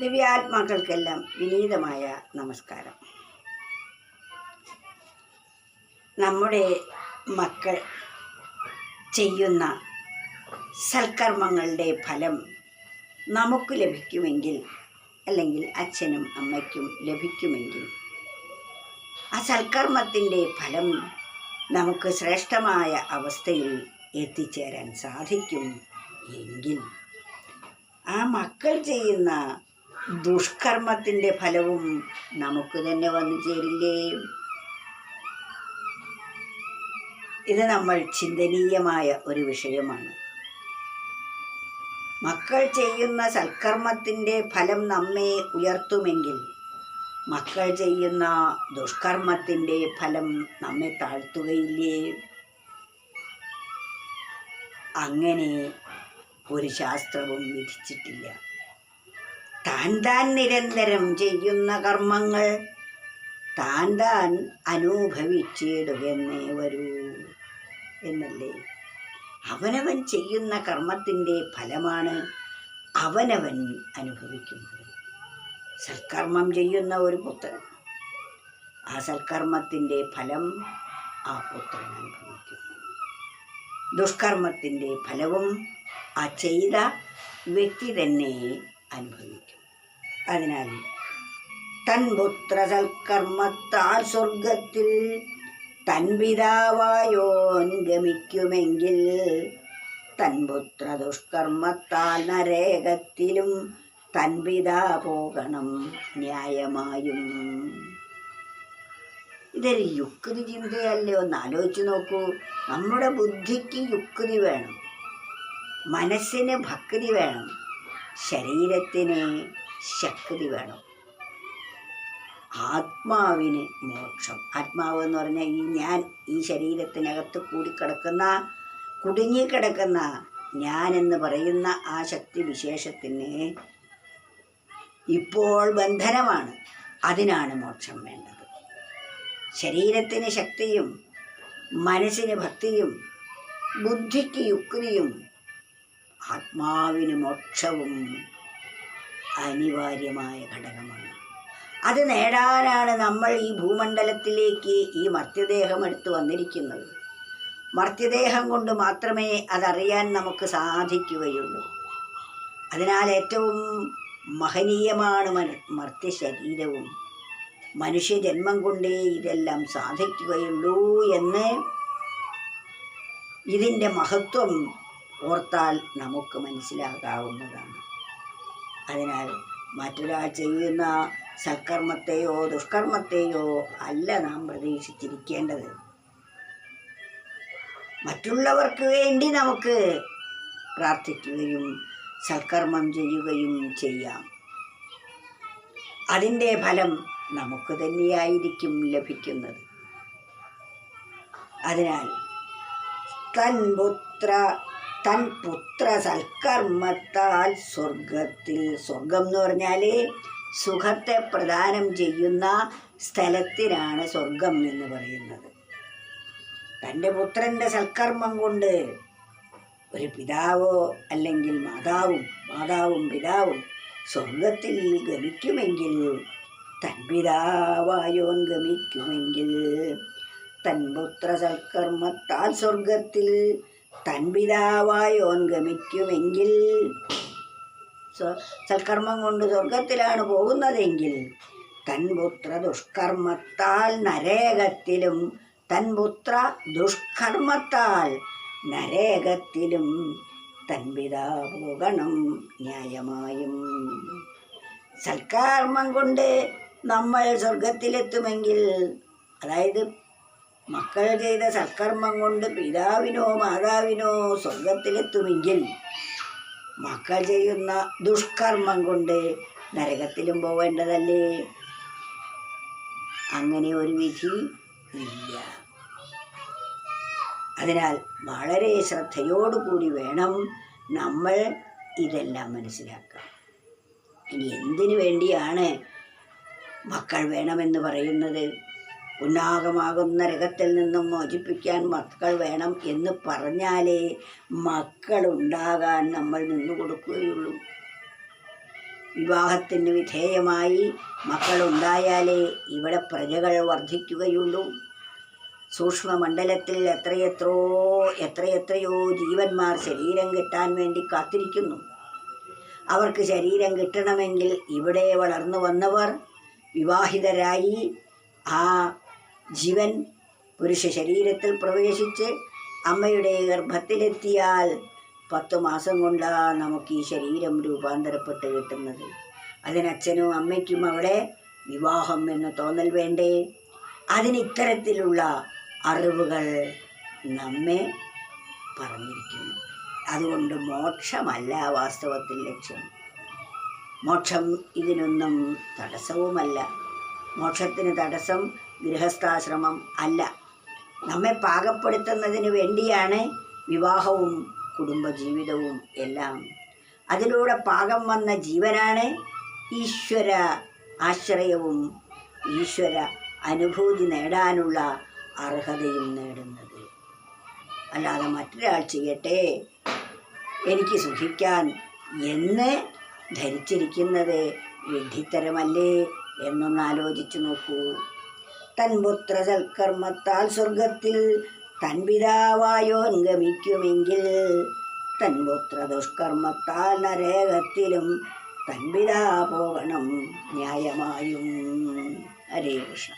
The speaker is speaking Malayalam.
ദിവ്യാത്മാക്കൾക്കെല്ലാം വിനീതമായ നമസ്കാരം. നമ്മുടെ മക്കൾ ചെയ്യുന്ന സൽക്കർമ്മങ്ങളുടെ ഫലം നമുക്ക് ലഭിക്കുമെങ്കിൽ, അല്ലെങ്കിൽ അച്ഛനും അമ്മയ്ക്കും ലഭിക്കുമെങ്കിൽ, ആ സൽക്കർമ്മത്തിൻ്റെ ഫലം നമുക്ക് ശ്രേഷ്ഠമായ അവസ്ഥയിൽ എത്തിച്ചേരാൻ സാധിക്കും എങ്കിൽ, ആ മക്കൾ ചെയ്യുന്ന ദുഷ്കർമ്മത്തിൻ്റെ ഫലവും നമുക്ക് തന്നെ വന്നു ചേരില്ലേ? ഇത് നമ്മൾ ചിന്തനീയമായ ഒരു വിഷയമാണ്. മക്കൾ ചെയ്യുന്ന സൽക്കർമ്മത്തിൻ്റെ ഫലം നമ്മെ ഉയർത്തുമെങ്കിൽ, മക്കൾ ചെയ്യുന്ന ദുഷ്കർമ്മത്തിൻ്റെ ഫലം നമ്മെ താഴ്ത്തുകയില്ലേ? അങ്ങനെ ഒരു ശാസ്ത്രവും വിധിച്ചിട്ടില്ല. താൻ നിരന്തരം ചെയ്യുന്ന കർമ്മങ്ങൾ താൻ അനുഭവിച്ചിടുകയെന്നേ വരൂ എന്നല്ലേ? അവനവൻ ചെയ്യുന്ന കർമ്മത്തിൻ്റെ ഫലമാണ് അവനവൻ അനുഭവിക്കുന്നത്. സൽക്കർമ്മം ചെയ്യുന്ന ഒരു പുത്രൻ, ആ സൽക്കർമ്മത്തിൻ്റെ ഫലം ആ പുത്രൻ അനുഭവിക്കുന്നു. ദുഷ്കർമ്മത്തിൻ്റെ ഫലവും ആ ചെയ്ത വ്യക്തി തന്നെ അനുഭവിക്കും. അതിനാൽ തൻ പുത്ര സൽക്കർമ്മത്താൽ സ്വർഗത്തിൽ തൻ പിതാവായോൻ ഗമിക്കുമെങ്കിൽ, തൻ പുത്ര ദുഷ്കർമ്മത്താൽ നരകത്തിലും തൻ പിതാ പോകണം ന്യായമായും. ഇതൊരു യുക്തി ചിന്തയല്ലേ? ഒന്ന് ആലോചിച്ച് നോക്കൂ. നമ്മുടെ ബുദ്ധിക്ക് യുക്തി വേണം, മനസ്സിന് ഭക്തി വേണം, ശരീരത്തിന് ശക്തി വേണം, ആത്മാവിന് മോക്ഷം. ആത്മാവ് എന്ന് പറഞ്ഞാൽ ഈ ശരീരത്തിനകത്ത് കുടുങ്ങിക്കിടക്കുന്ന ഞാൻ എന്ന് പറയുന്ന ആ ശക്തി വിശേഷത്തിന് ഇപ്പോൾ ബന്ധനമാണ്. അതിനാണ് മോക്ഷം വേണ്ടത്. ശരീരത്തിന് ശക്തിയും മനസ്സിന് ഭക്തിയും ബുദ്ധിക്ക് യുക്തിയും ആത്മാവിന് മോക്ഷവും അനിവാര്യമായ ഘടകമാണ്. അത് നേടാനാണ് നമ്മൾ ഈ ഭൂമണ്ഡലത്തിലേക്ക് ഈ മർത്യദേഹം എടുത്തു വന്നിരിക്കുന്നത്. മർത്യദേഹം കൊണ്ട് മാത്രമേ അതറിയാൻ നമുക്ക് സാധിക്കുകയുള്ളൂ. അതിനാൽ ഏറ്റവും മഹനീയമാണ് മർത്യശരീരവും. മനുഷ്യജന്മം കൊണ്ടേ ഇതെല്ലാം സാധിക്കുകയുള്ളൂ എന്ന് ഇതിൻ്റെ മഹത്വം ഓർത്താൽ നമുക്ക് മനസ്സിലാകാവുന്നതാണ്. അതിനാൽ മറ്റൊരാൾ ചെയ്യുന്ന സൽക്കർമ്മത്തെയോ ദുഷ്കർമ്മത്തെയോ അല്ല നാം പ്രതീക്ഷിച്ചിരിക്കേണ്ടത്. മറ്റുള്ളവർക്ക് വേണ്ടി നമുക്ക് പ്രാർത്ഥിക്കുകയും സൽക്കർമ്മം ചെയ്യുകയും ചെയ്യാം. അതിൻ്റെ ഫലം നമുക്ക് തന്നെയായിരിക്കും ലഭിക്കുന്നത്. അതിനാൽ തൻ പുത്ര സൽക്കർമ്മത്താൽ സ്വർഗത്തിൽ, സ്വർഗം എന്ന് പറഞ്ഞാൽ സുഖത്തെ പ്രദാനം ചെയ്യുന്ന സ്ഥലത്തിനാണ് സ്വർഗം എന്ന് പറയുന്നത്. തൻ്റെ പുത്രൻ്റെ സൽക്കർമ്മം കൊണ്ട് ഒരു പിതാവോ അല്ലെങ്കിൽ മാതാവും പിതാവും സ്വർഗത്തിൽ ഗമിക്കുമെങ്കിൽ, തൻ പിതാവായോൻ ഗമിക്കുമെങ്കിൽ, തൻ പുത്ര സൽക്കർമ്മത്താൽ സ്വർഗത്തിൽ തൻ പിതാവായോൻ ഗമിക്കുമെങ്കിൽ, സൽക്കർമ്മം കൊണ്ട് സ്വർഗത്തിലാണ് പോകുന്നതെങ്കിൽ, തൻ പുത്ര ദുഷ്കർമ്മത്താൽ നരകത്തിലും, തൻ പുത്ര ദുഷ്കർമ്മത്താൽ നരകത്തിലും തൻ പിതാ പോകണം ന്യായമായും. സൽക്കർമ്മം കൊണ്ട് നമ്മൾ സ്വർഗത്തിലെത്തുമെങ്കിൽ, അതായത് മക്കൾ ചെയ്ത സൽക്കർമ്മം കൊണ്ട് പിതാവിനോ മാതാവിനോ സ്വർഗത്തിലെത്തുമെങ്കിൽ, മക്കൾ ചെയ്യുന്ന ദുഷ്കർമ്മം കൊണ്ട് നരകത്തിലും പോവേണ്ടതല്ലേ? അങ്ങനെ ഒരു വിധി ഇല്ല. അതിനാൽ വളരെ ശ്രദ്ധയോടുകൂടി വേണം നമ്മൾ ഇതെല്ലാം മനസ്സിലാക്കാൻ. ഇനി എന്തിനു വേണ്ടിയാണ് മക്കൾ വേണമെന്ന് പറയുന്നത്? ഉന്നാകമാകുന്ന നരകത്തിൽ നിന്നും മോചിപ്പിക്കാൻ മക്കൾ വേണം എന്ന് പറഞ്ഞാലേ മക്കളുണ്ടാകാൻ നമ്മൾ നിന്നു കൊടുക്കുകയുള്ളൂ. വിവാഹത്തിന് വിധേയമായി മക്കളുണ്ടായാലേ ഇവിടെ പ്രജകൾ വർദ്ധിക്കുകയുള്ളൂ. സൂക്ഷ്മമണ്ഡലത്തിൽ എത്രയെത്രയോ ജീവന്മാർ ശരീരം കിട്ടാൻ വേണ്ടി കാത്തിരിക്കുന്നു. അവർക്ക് ശരീരം കിട്ടണമെങ്കിൽ ഇവിടെ വളർന്നു വന്നവർ വിവാഹിതരായി ആ ജീവൻ പുരുഷ ശരീരത്തിൽ പ്രവേശിച്ച് അമ്മയുടെ ഗർഭത്തിലെത്തിയാൽ 10 മാസം കൊണ്ടാണ് നമുക്ക് ഈ ശരീരം രൂപാന്തരപ്പെട്ട് കിട്ടുന്നത്. അതിനച്ഛനും അമ്മയ്ക്കും അവിടെ വിവാഹം എന്ന് തോന്നൽ വേണ്ടേ? അതിന് ഇത്തരത്തിലുള്ള അറിവുകൾ നമ്മെ പറഞ്ഞിരിക്കുന്നു. അതുകൊണ്ട് മോക്ഷമല്ല വാസ്തവത്തിൽ ലക്ഷ്യം. മോക്ഷം ഇതിനൊന്നും തടസ്സവുമല്ല. മോക്ഷത്തിന് തടസ്സം ഗൃഹസ്ഥാശ്രമം അല്ല. നമ്മെ പാകപ്പെടുത്തുന്നതിന് വേണ്ടിയാണ് വിവാഹവും കുടുംബജീവിതവും എല്ലാം. അതിലൂടെ പാകം വന്ന ജീവനാണ് ഈശ്വര ആശ്രയവും ഈശ്വര അനുഭൂതി നേടാനുള്ള അർഹതയും നേടുന്നത്. അല്ലാതെ മറ്റൊരാൾ ചെയ്യട്ടെ എനിക്ക് സുഖിക്കാൻ എന്ന് ധരിച്ചിരിക്കുന്നത് വിഡ്ഢിത്തരമല്ലേ എന്നൊന്ന് ആലോചിച്ചു നോക്കൂ. തൻ പുത്ര സൽക്കർമ്മത്താൽ സ്വർഗത്തിൽ തൻ പിതാവായോൻ ഗമിക്കുമെങ്കിൽ തൻ പുത്ര ദുഷ്കർമ്മത്താൽ നരകത്തിലും തൻ പിതാ പോകണം ന്യായമായും. ഹരേ കൃഷ്ണ.